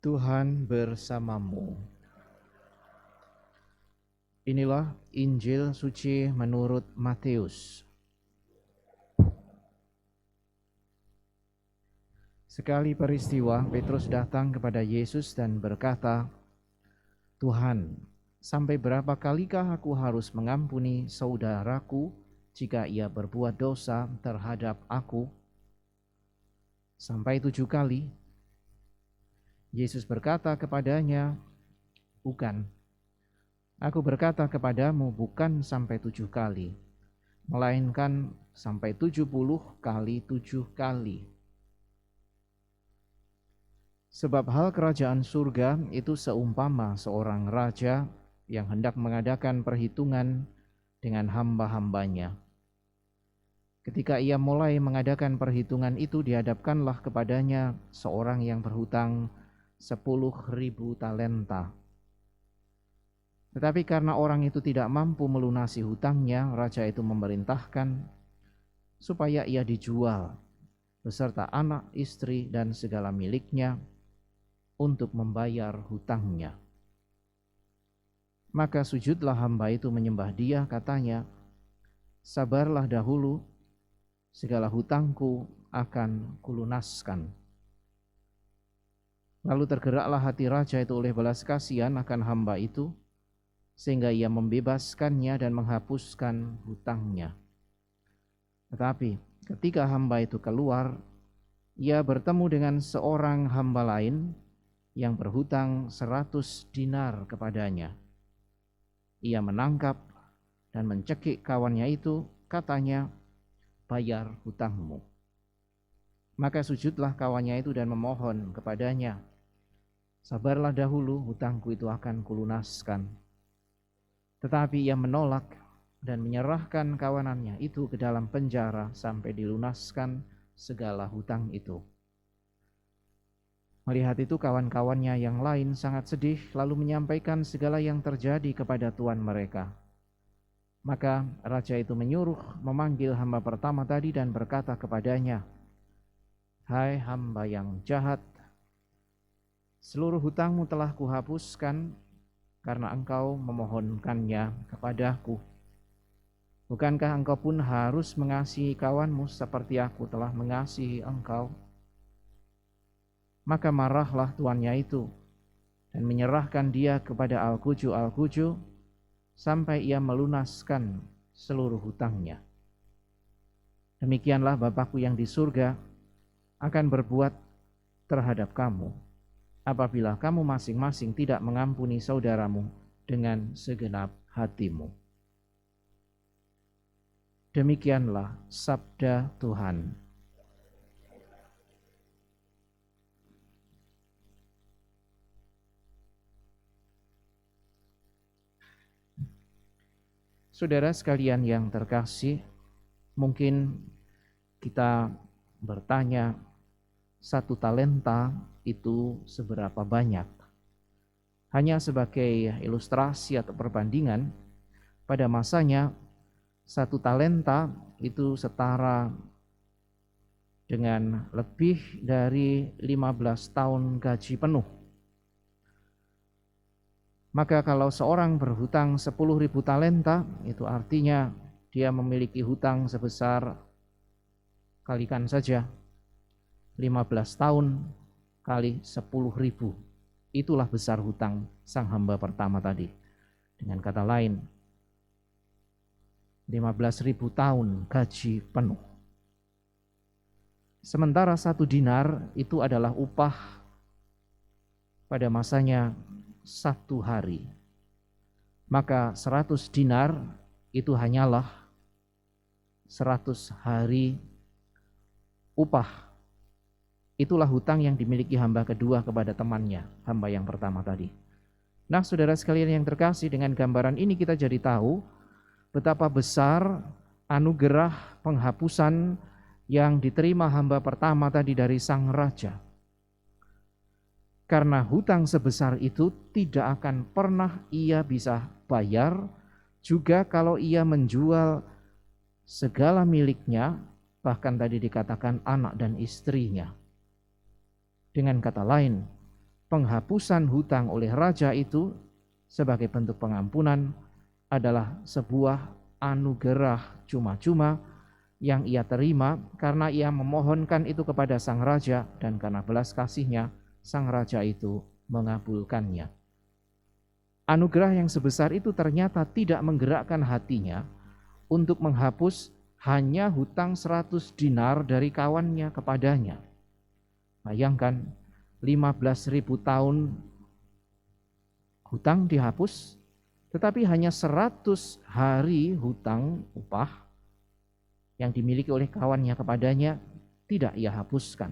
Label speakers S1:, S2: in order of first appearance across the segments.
S1: Tuhan bersamamu. Inilah Injil suci menurut Matius. Sekali peristiwa, Petrus datang kepada Yesus dan berkata, "Tuhan, sampai berapa kalikah aku harus mengampuni saudaraku jika ia berbuat dosa terhadap aku? Sampai 7 kali?" Yesus berkata kepadanya, "Bukan. Aku berkata kepadamu, bukan sampai 7 kali, melainkan sampai 70 kali 7 kali. Sebab hal kerajaan surga itu seumpama seorang raja yang hendak mengadakan perhitungan dengan hamba-hambanya. Ketika ia mulai mengadakan perhitungan itu, dihadapkanlah kepadanya seorang yang berhutang 10.000 talenta. Tetapi karena orang itu tidak mampu melunasi hutangnya, raja itu memerintahkan supaya ia dijual beserta anak, istri, dan segala miliknya untuk membayar hutangnya. Maka sujudlah hamba itu menyembah dia, katanya, 'Sabarlah dahulu, segala hutangku akan kulunaskan.' Lalu tergeraklah hati raja itu oleh belas kasihan akan hamba itu, sehingga ia membebaskannya dan menghapuskan hutangnya. Tetapi ketika hamba itu keluar, ia bertemu dengan seorang hamba lain yang berhutang 100 dinar kepadanya. Ia menangkap dan mencekik kawannya itu, katanya, 'Bayar hutangmu.' Maka sujudlah kawannya itu dan memohon kepadanya, 'Sabarlah dahulu, hutangku itu akan kulunaskan.' Tetapi ia menolak dan menyerahkan kawanannya itu ke dalam penjara sampai dilunaskan segala hutang itu. Melihat itu kawan-kawannya yang lain sangat sedih, lalu menyampaikan segala yang terjadi kepada tuan mereka. Maka raja itu menyuruh memanggil hamba pertama tadi dan berkata kepadanya, 'Hai hamba yang jahat, seluruh hutangmu telah kuhapuskan karena engkau memohonkannya kepadaku. Bukankah engkau pun harus mengasihi kawanmu seperti aku telah mengasihi engkau?' Maka marahlah tuannya itu dan menyerahkan dia kepada Al-Quju sampai ia melunaskan seluruh hutangnya. Demikianlah Bapakku yang di surga akan berbuat terhadap kamu, apabila kamu masing-masing tidak mengampuni saudaramu dengan segenap hatimu." Demikianlah sabda Tuhan. Saudara sekalian yang terkasih, mungkin kita bertanya, 1 talenta itu seberapa banyak? Hanya sebagai ilustrasi atau perbandingan, pada masanya 1 talenta itu setara dengan lebih dari 15 tahun gaji penuh. Maka kalau seorang berhutang 10.000 talenta, itu artinya dia memiliki hutang sebesar, kalikan saja, 15 tahun kali 10.000. Itulah besar hutang sang hamba pertama tadi. Dengan kata lain, 15.000 tahun gaji penuh. Sementara 1 dinar itu adalah upah pada masanya 1 hari. Maka 100 dinar itu hanyalah 100 hari upah. Itulah hutang yang dimiliki hamba kedua kepada temannya, hamba yang pertama tadi. Nah, saudara sekalian yang terkasih, dengan gambaran ini kita jadi tahu betapa besar anugerah penghapusan yang diterima hamba pertama tadi dari sang raja. Karena hutang sebesar itu tidak akan pernah ia bisa bayar, juga kalau ia menjual segala miliknya, bahkan tadi dikatakan anak dan istrinya. Dengan kata lain, penghapusan hutang oleh raja itu sebagai bentuk pengampunan adalah sebuah anugerah cuma-cuma yang ia terima karena ia memohonkan itu kepada sang raja, dan karena belas kasihnya sang raja itu mengabulkannya. Anugerah yang sebesar itu ternyata tidak menggerakkan hatinya untuk menghapus hanya hutang 100 dinar dari kawannya kepadanya. Bayangkan 15.000 tahun hutang dihapus, tetapi hanya 100 hari hutang upah yang dimiliki oleh kawannya kepadanya tidak ia hapuskan.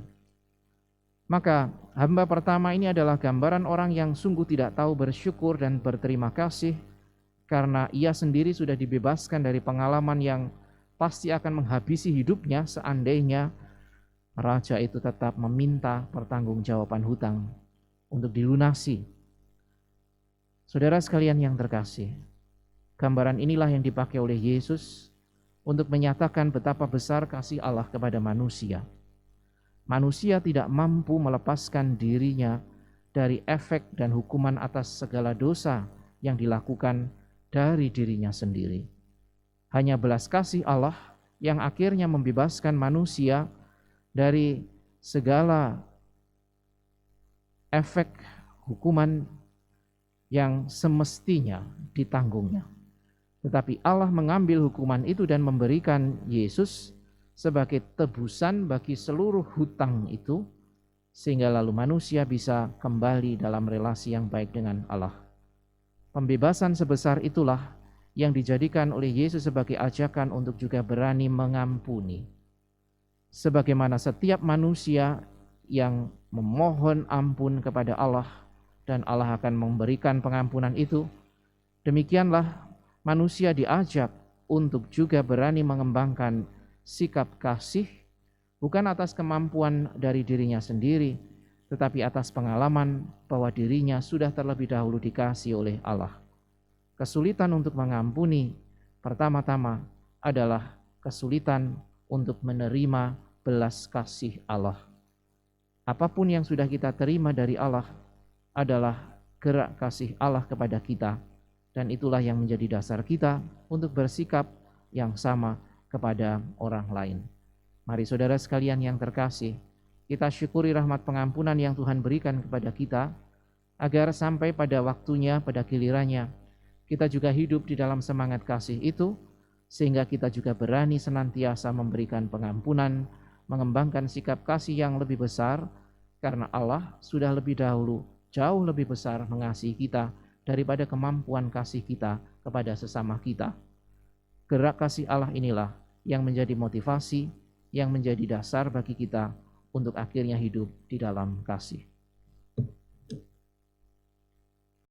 S1: Maka hamba pertama ini adalah gambaran orang yang sungguh tidak tahu bersyukur dan berterima kasih karena ia sendiri sudah dibebaskan dari pengalaman yang pasti akan menghabisi hidupnya seandainya raja itu tetap meminta pertanggungjawaban hutang untuk dilunasi. Saudara sekalian yang terkasih, gambaran inilah yang dipakai oleh Yesus untuk menyatakan betapa besar kasih Allah kepada manusia. Manusia tidak mampu melepaskan dirinya dari efek dan hukuman atas segala dosa yang dilakukan dari dirinya sendiri. Hanya belas kasih Allah yang akhirnya membebaskan manusia dari segala efek hukuman yang semestinya ditanggungnya. Tetapi Allah mengambil hukuman itu dan memberikan Yesus sebagai tebusan bagi seluruh hutang itu, sehingga lalu manusia bisa kembali dalam relasi yang baik dengan Allah. Pembebasan sebesar itulah yang dijadikan oleh Yesus sebagai ajakan untuk juga berani mengampuni. Sebagaimana setiap manusia yang memohon ampun kepada Allah dan Allah akan memberikan pengampunan itu, demikianlah manusia diajak untuk juga berani mengembangkan sikap kasih, bukan atas kemampuan dari dirinya sendiri, tetapi atas pengalaman bahwa dirinya sudah terlebih dahulu dikasihi oleh Allah. Kesulitan untuk mengampuni pertama-tama adalah kesulitan untuk menerima belas kasih Allah. Apapun yang sudah kita terima dari Allah adalah gerak kasih Allah kepada kita, dan itulah yang menjadi dasar kita untuk bersikap yang sama kepada orang lain. Mari saudara sekalian yang terkasih, kita syukuri rahmat pengampunan yang Tuhan berikan kepada kita, agar sampai pada waktunya, pada gilirannya, kita juga hidup di dalam semangat kasih itu, sehingga kita juga berani senantiasa memberikan pengampunan, mengembangkan sikap kasih yang lebih besar, karena Allah sudah lebih dahulu jauh lebih besar mengasihi kita daripada kemampuan kasih kita kepada sesama kita. Gerak kasih Allah inilah yang menjadi motivasi, yang menjadi dasar bagi kita untuk akhirnya hidup di dalam kasih.